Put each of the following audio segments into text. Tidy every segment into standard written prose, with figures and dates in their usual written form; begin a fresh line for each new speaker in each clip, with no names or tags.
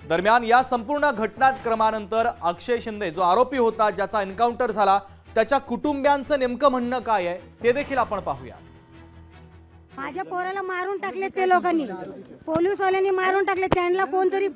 दरम्यान या संपूर्ण घटनाक्रमानंतर अक्षय शिंदे जो आरोपी होता, ज्याचा एन्काउंटर झाला, त्याच्या कुटुंबियांचं नेमकं म्हणणं काय आहे ते देखील आपण पाहूया।
माझ्या पोराला मारून टाकले ते लोकांनी, पोलीसवाल्यांनी मारून टाकले। त्यांना कोणतरी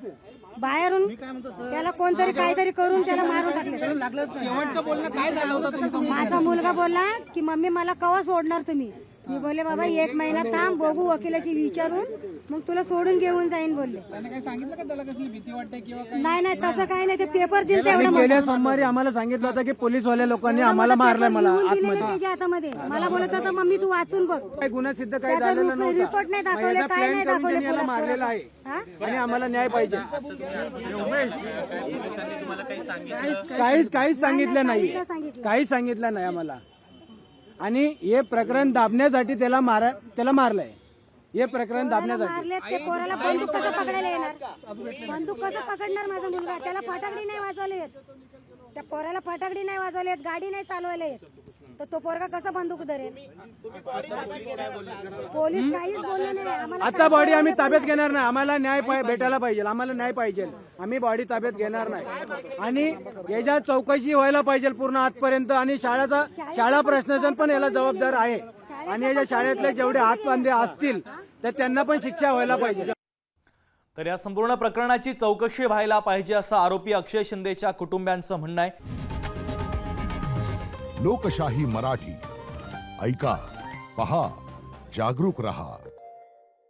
बाहेरून त्याला कोणतरी काहीतरी करून त्याला मारून टाकले।
शेवटचं बोलणं काय झालं होतं तुमचं?
माझा मुलगा बोलला की मम्मी मला कवा सोडणार तुम्ही? मी बोलले बाबा 1 महिना थांब, बघू वकिलाची विचारून, मग तुला सोडून घेऊन जाईन बोलले।
त्याने काय सांगितलं का त्याला कसली भीती वाटते किंवा काय?
नाही तसं काही नाही, ते पेपर दिल तेवढं
गेल्या सोमवारी आम्हाला सांगितलं होतं की पोलीसवाल्या लोकांनी आम्हाला मारलंय, मला आतमध्ये
त्याच्या हातामध्ये। मला बोलत होता मम्मी तू वाचून बघ,
काही गुन्हा सिद्ध काही झालेला नव्हता।
रिपोर्ट नाही दाखवले, काय नाही दाखवले,
याला मारलेला आहे
हा?
आणि आम्हाला न्याय पाहिजे। काहीच सांगितलं नाही, काहीच सांगितलं नाही आम्हाला। आणि हे प्रकरण दाबण्यासाठी त्याला मारलंय, हे प्रकरण दाबण्यासाठी।
मारले ते पोराला बंदूक कसं पकडायला येणार? बंदूक कसं पकडणार माझा मुलगा? त्याला फटाकडी नाही वाजवले येत, त्या पोराला फटाकडी नाही वाजवले येत, गाडी नाही चालवायला येत, तर तो पोरगा कसा बंदूक धरेल? पोलीस काहीच बोलले नाही आम्हाला।
आता बॉडी आम्ही ताब्यात घेणार नाही, आम्हाला न्याय भेटायला पाहिजे, आम्हाला न्याय पाहिजे। आम्ही बॉडी ताब्यात घेणार नाही आणि याच्या चौकशी व्हायला पाहिजे पूर्ण आजपर्यंत। आणि शाळा प्रशासन पण याला जबाबदार आहे आणि याच्या शाळेतले जेवढे हातबांधे असतील तर त्यांना पण शिक्षा व्हायला पाहिजे।
तर या संपूर्ण प्रकरणाची चौकशी व्हायला पाहिजे असं आरोपी अक्षय शिंदेच्या कुटुंबियांचं म्हणणं आहे।
लोकशाही मराठी ऐका, पहा, जागरूक रहा।